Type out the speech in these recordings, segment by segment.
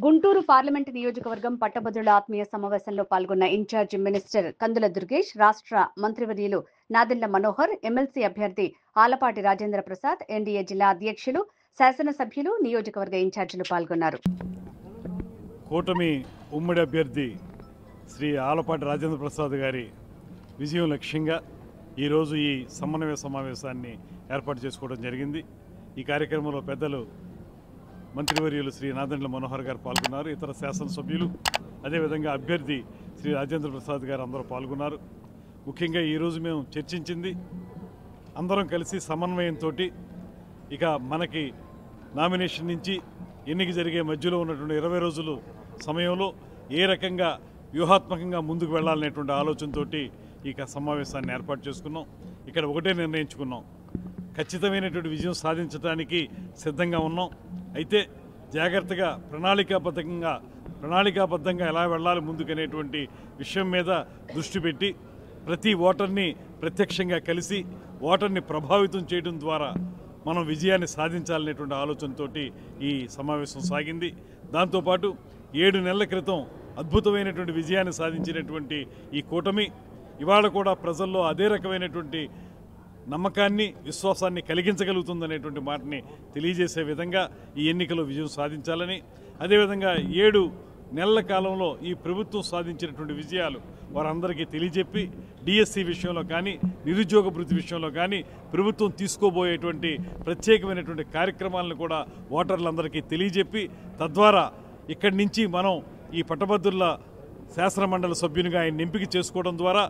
Guntur parliament నియోజకవర్గం పట్టభద్రుల ఆత్మీయ సమావేశంలో పాల్గొన్న ఇన్ఛార్జి మినిస్టర్ కందుల దుర్గేష్, రాష్ట్ర మంత్రివర్యులు నాదెండ్ల మనోహర్, ఎమ్మెల్సీ అభ్యర్థి ఆలపాటి రాజేంద్ర ప్రసాద్, ఎన్డీఏ జిల్లా అధ్యక్షులు, శాసనసభ్యులు, నియోజకవర్గ ఇన్ఛార్జీలు పాల్గొన్నారు. కూటమి ఉమ్మడి అభ్యర్థి శ్రీ ఆలపాటి రాజేంద్ర ప్రసాద్ గారి విజయం లక్ష్యంగా ఈరోజు ఈ సమన్వయ సమావేశాన్ని ఏర్పాటు చేసుకోవడం జరిగింది. ఈ కార్యక్రమంలో పెద్దలు మంత్రివర్యులు శ్రీ నాదెండ్ల మనోహర్ గారు పాల్గొన్నారు. ఇతర శాసనసభ్యులు, అదేవిధంగా అభ్యర్థి శ్రీ రాజేంద్ర ప్రసాద్ గారు అందరూ పాల్గొన్నారు. ముఖ్యంగా ఈరోజు మేము చర్చించింది అందరం కలిసి సమన్వయంతో ఇక మనకి నామినేషన్ నుంచి ఎన్నిక జరిగే మధ్యలో ఉన్నటువంటి 20 రోజులు సమయంలో ఏ రకంగా వ్యూహాత్మకంగా ముందుకు వెళ్లాలనేటువంటి ఆలోచనతో ఇక సమావేశాన్ని ఏర్పాటు చేసుకున్నాం. ఇక్కడ ఒకటే నిర్ణయించుకున్నాం, ఖచ్చితమైనటువంటి విజయం సాధించడానికి సిద్ధంగా ఉన్నాం. అయితే జాగ్రత్తగా ప్రణాళికాబద్ధంగా ఎలా వెళ్ళాలి ముందుకనేటువంటి విషయం మీద దృష్టి పెట్టి ప్రతి ఓటర్ని ప్రత్యక్షంగా కలిసి ఓటర్ని ప్రభావితం చేయడం ద్వారా మనం విజయాన్ని సాధించాలనేటువంటి ఆలోచనతో ఈ సమావేశం సాగింది. దాంతోపాటు 7 నెలల క్రితం అద్భుతమైనటువంటి విజయాన్ని సాధించినటువంటి ఈ కూటమి ఇవాళ కూడా ప్రజల్లో అదే రకమైనటువంటి నమ్మకాన్ని, విశ్వాసాన్ని కలిగించగలుగుతుందనేటువంటి మాటని తెలియజేసే విధంగా ఈ ఎన్నికలో విజయం సాధించాలని, అదేవిధంగా 7 నెలల కాలంలో ఈ ప్రభుత్వం సాధించినటువంటి విజయాలు వారందరికీ తెలియజెప్పి డిఎస్సి విషయంలో కానీ, నిరుద్యోగ భృతి విషయంలో కానీ ప్రభుత్వం తీసుకోబోయేటువంటి ప్రత్యేకమైనటువంటి కార్యక్రమాలను కూడా ఓటర్లందరికీ తెలియజెప్పి తద్వారా ఇక్కడి నుంచి మనం ఈ పట్టభద్రుల శాసనమండలి సభ్యునిగా ఆయన ఎంపిక చేసుకోవడం ద్వారా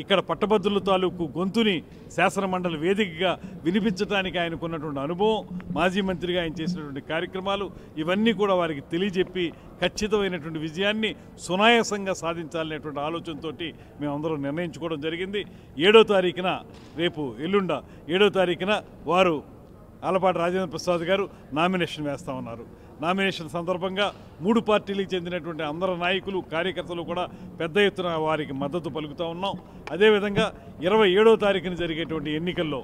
ఇక్కడ పట్టభద్రుల తాలూకు గొంతుని శాసనమండలి వేదికగా వినిపించడానికి ఆయనకున్నటువంటి అనుభవం, మాజీ మంత్రిగా ఆయన చేసినటువంటి కార్యక్రమాలు ఇవన్నీ కూడా వారికి తెలియజెప్పి ఖచ్చితమైనటువంటి విజయాన్ని సునాయాసంగా సాధించాలనేటువంటి ఆలోచనతో మేమందరం నిర్ణయించుకోవడం జరిగింది. 7వ తారీఖున రేపు ఎల్లుండ 7వ తారీఖున వారు ఆలపాటి రాజేంద్ర ప్రసాద్ గారు నామినేషన్ వేస్తా ఉన్నారు. నామినేషన్ సందర్భంగా 3 పార్టీలకు చెందినటువంటి అందరు నాయకులు, కార్యకర్తలు కూడా పెద్ద ఎత్తున వారికి మద్దతు పలుకుతూ ఉన్నాం. అదేవిధంగా 27వ తారీఖున జరిగేటువంటి ఎన్నికల్లో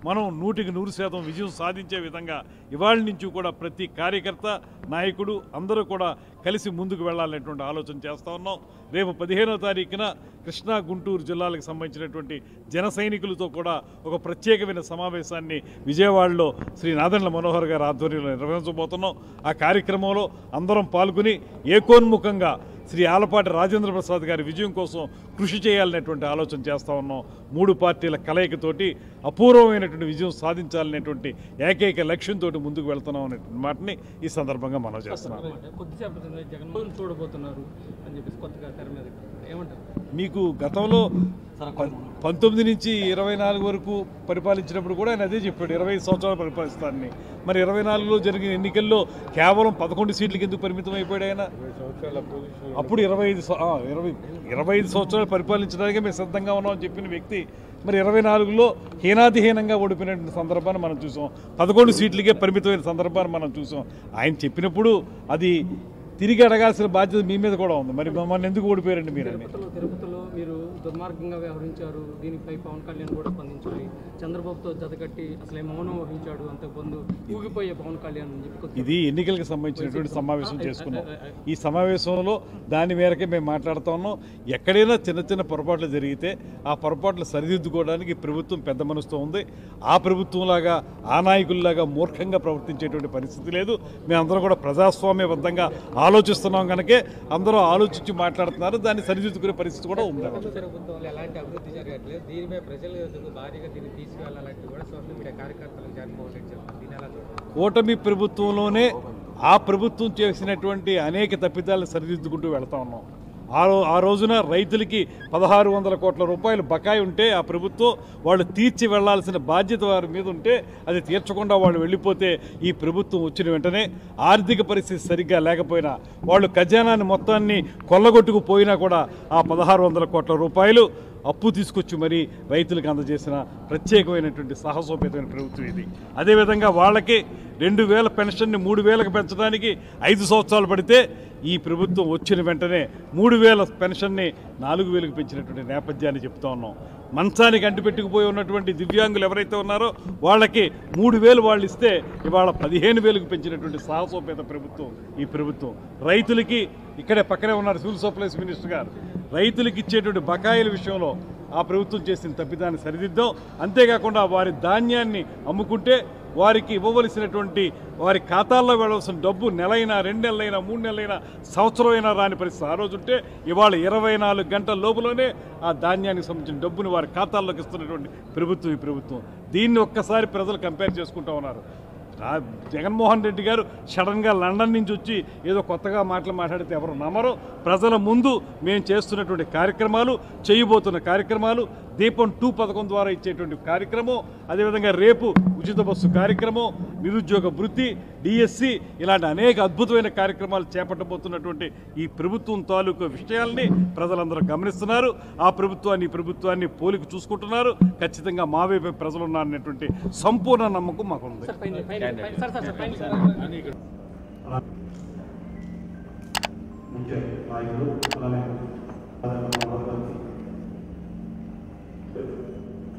మనం 100% విజయం సాధించే విధంగా ఇవాళ నుంచి కూడా ప్రతి కార్యకర్త, నాయకుడు అందరూ కూడా కలిసి ముందుకు వెళ్లాలనేటువంటి ఆలోచన చేస్తూ ఉన్నాం. రేపు 15వ తారీఖున కృష్ణా, గుంటూరు జిల్లాలకు సంబంధించినటువంటి జన సైనికులతో కూడా ఒక ప్రత్యేకమైన సమావేశాన్ని విజయవాడలో శ్రీ నాదెండ్ల మనోహర్ గారి ఆధ్వర్యంలో నిర్వహించబోతున్నాం. ఆ కార్యక్రమంలో అందరం పాల్గొని ఏకోన్ముఖంగా శ్రీ ఆలపాటి రాజేంద్ర ప్రసాద్ గారి విజయం కోసం కృషి చేయాలనేటువంటి ఆలోచన చేస్తూ ఉన్నాం. 3 పార్టీల కలయికతోటి అపూర్వమైనటువంటి విజయం సాధించాలనేటువంటి ఏకైక లక్ష్యంతో ముందుకు వెళ్తున్నాం అనేటువంటి మాటని ఈ సందర్భంగా మనం చేస్తున్నాం. మీకు గతంలో 19 నుంచి 24 వరకు పరిపాలించినప్పుడు కూడా ఆయన అదే చెప్పాడు, 25 సంవత్సరాలు పరిపాలిస్తానని. మరి 24లో జరిగిన ఎన్నికల్లో కేవలం 11 సీట్లకి ఎందుకు పరిమితం అయిపోయాడు ఆయన? అప్పుడు 25 సంవత్సరాలు పరిపాలించడానికి మేము సిద్ధంగా ఉన్నామని చెప్పిన వ్యక్తి మరి 24లో హీనాతిహీనంగా ఓడిపోయినటువంటి సందర్భాన్ని మనం చూసాం. 11 సీట్లకే పరిమితమైన సందర్భాన్ని మనం చూసాం. ఆయన చెప్పినప్పుడు అది తిరిగి అడగాల్సిన బాధ్యత మీ మీద కూడా ఉంది. మరి మమ్మల్ని ఎందుకు ఓడిపోయారండి మీరు? తిరుపతిలో మీరు దుర్మార్గంగా వ్యవహరించారు, దీనిపై పవన్ కళ్యాణ్ కూడా స్పందించాలి. చంద్రబాబుతో జతకట్టి అసలే మౌనం వహించాడు, అంతకుముందు ఊగిపోయే పవన్ కళ్యాణ్ అని చెప్పి ఇది ఎన్నికలకు సంబంధించినటువంటి సమావేశం చేసుకున్నాం. ఈ సమావేశంలో దాని మేరకే మేము మాట్లాడుతూ ఉన్నాం. ఎక్కడైనా చిన్న చిన్న పొరపాట్లు జరిగితే ఆ పొరపాట్లు సరిదిద్దుకోవడానికి ప్రభుత్వం పెద్ద మనసుతో ఉంది. ఆ ప్రభుత్వంలాగా, ఆ నాయకుల్లాగా మూర్ఖంగా ప్రవర్తించేటువంటి పరిస్థితి లేదు. మేమందరం కూడా ప్రజాస్వామ్యబద్ధంగా ఆలోచిస్తున్నాం కనుకే అందరూ ఆలోచించి మాట్లాడుతున్నారు. దాన్ని సరిదిద్దుకునే పరిస్థితి కూడా ఉంది. ఎలాంటి అభివృద్ధి జరగట్లేదు, దీనిపై ప్రజలు భారీగా దీన్ని తీసుకెళ్లాలంటే కూడా సోషల్ మీడియా కార్యకర్తలకు జగన్మోహన్ కూటమి ప్రభుత్వంలోనే ఆ ప్రభుత్వం చేసినటువంటి అనేక తప్పిదాలను సరిదిద్దుకుంటూ వెళ్తా ఉన్నాం. ఆ రోజున రైతులకి 1600 కోట్ల రూపాయలు బకాయి ఉంటే ఆ ప్రభుత్వం వాళ్ళు తీర్చి వెళ్లాల్సిన బాధ్యత వారి మీద ఉంటే అది తీర్చకుండా వాళ్ళు వెళ్ళిపోతే ఈ ప్రభుత్వం వచ్చిన వెంటనే ఆర్థిక పరిస్థితి సరిగ్గా లేకపోయినా, వాళ్ళు ఖజానాన్ని మొత్తాన్ని కొల్లగొట్టుకుపోయినా కూడా ఆ 1600 కోట్ల రూపాయలు అప్పు తీసుకొచ్చి మరీ రైతులకు అందజేసిన ప్రత్యేకమైనటువంటి సాహసోపేతమైన ప్రభుత్వం ఇది. అదేవిధంగా వాళ్ళకి 2000 పెన్షన్ని 3000కి పెంచడానికి 5 సంవత్సరాలు పడితే ఈ ప్రభుత్వం వచ్చిన వెంటనే 3000 పెన్షన్ని 4000కి పెంచినటువంటి నేపథ్యాన్ని చెప్తా ఉన్నాం. మంచానికి అంటిపెట్టుకుపోయి ఉన్నటువంటి దివ్యాంగులు ఎవరైతే ఉన్నారో వాళ్ళకి 3000 వాళ్ళు ఇస్తే ఇవాళ 15,000కి పెంచినటువంటి సాహసోపేత ప్రభుత్వం ఈ ప్రభుత్వం. రైతులకి ఇక్కడే పక్కనే ఉన్నారు సివిల్ సప్లైస్ మినిస్టర్ గారు, రైతులకు ఇచ్చేటువంటి బకాయిల విషయంలో ఆ ప్రభుత్వం చేసిన తప్పిదాన్ని సరిదిద్దాం. అంతేకాకుండా వారి ధాన్యాన్ని అమ్ముకుంటే వారికి ఇవ్వవలసినటువంటి వారి ఖాతాల్లో వెళ్ళవలసిన డబ్బు నెలైనా 2 నెలలైనా 3 నెలలైనా సంవత్సరం అయినా రాని పరిస్థితి ఆ రోజు ఉంటే ఇవాళ 24 గంటల లోపులోనే ఆ ధాన్యానికి సంబంధించిన డబ్బుని వారి ఖాతాల్లోకి ఇస్తున్నటువంటి ప్రభుత్వం ఈ ప్రభుత్వం. దీన్ని ఒక్కసారి ప్రజలు కంపేర్ చేసుకుంటూ ఉన్నారు. జగన్మోహన్ రెడ్డి గారు సడన్గా లండన్ నుంచి వచ్చి ఏదో కొత్తగా మాట్లాడితే ఎవరు నమ్మరు. ప్రజల ముందు మేము చేస్తున్నటువంటి కార్యక్రమాలు, చేయబోతున్న కార్యక్రమాలు, దీపం 2 పథకం ద్వారా ఇచ్చేటువంటి కార్యక్రమం, అదేవిధంగా రేపు ఉచిత బస్సు కార్యక్రమం, నిరుద్యోగ వృత్తి, డిఎస్సి ఇలాంటి అనేక అద్భుతమైన కార్యక్రమాలు చేపట్టబోతున్నటువంటి ఈ ప్రభుత్వం తాలూకు విషయాల్ని ప్రజలందరూ గమనిస్తున్నారు. ఆ ప్రభుత్వాన్ని ఈ ప్రభుత్వాన్ని పోలిక చూసుకుంటున్నారు. ఖచ్చితంగా మా వైపు ప్రజలు ఉన్నారనేటువంటి సంపూర్ణ నమ్మకం మాకుంది.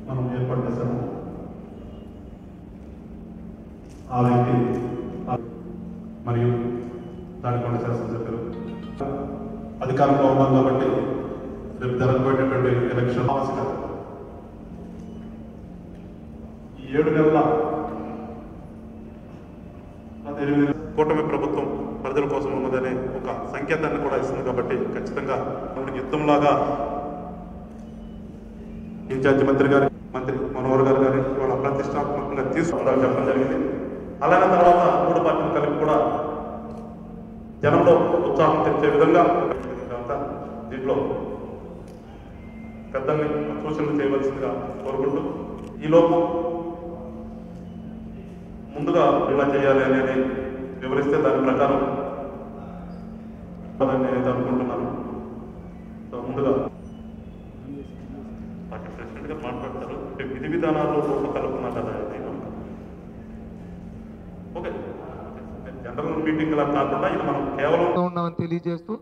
మనం ఏర్పాటు చేశాము. ఆ వ్యక్తి మరియు దానికొండ శాసనసభ్యులు అధికారంలో ఉన్నాం కాబట్టి రేపు జరగబోయేటటువంటి ఎలక్షన్ అవసరం. ఈ 7 నెలల 18 కూటమి ప్రభుత్వం ప్రజల కోసం ఉన్నదనే ఒక సంకేతాన్ని కూడా ఇస్తుంది. కాబట్టి ఖచ్చితంగా యుద్ధంలాగా ఇన్ఛార్జి మంత్రి మనోహర్ గారు కానీ వాళ్ళ ప్రతిష్టాత్మకంగా తీసుకుంటారని చెప్పడం జరిగింది. అలాగే తర్వాత 3 పార్టీలు కలిపి కూడా జనంలో ఉత్సాహం తెచ్చే విధంగా దీంట్లో పెద్దల్ని సూచనలు చేయవలసిందిగా కోరుకుంటూ ఈలోపు ముందుగా ఎలా చేయాలి అనేది వివరిస్తే దాని ప్రకారం నేనైతే అనుకుంటున్నాను. ముందుగా ప్రెసిడెంట్ గారు మాట్లాడతారు. విధి విధానాల్లో రూపకల్పన కదా ఓకే, జనరల్ మీటింగ్ లా కాకుండా ఇది మనం కేవలం ఉన్నామని తెలియజేస్తూ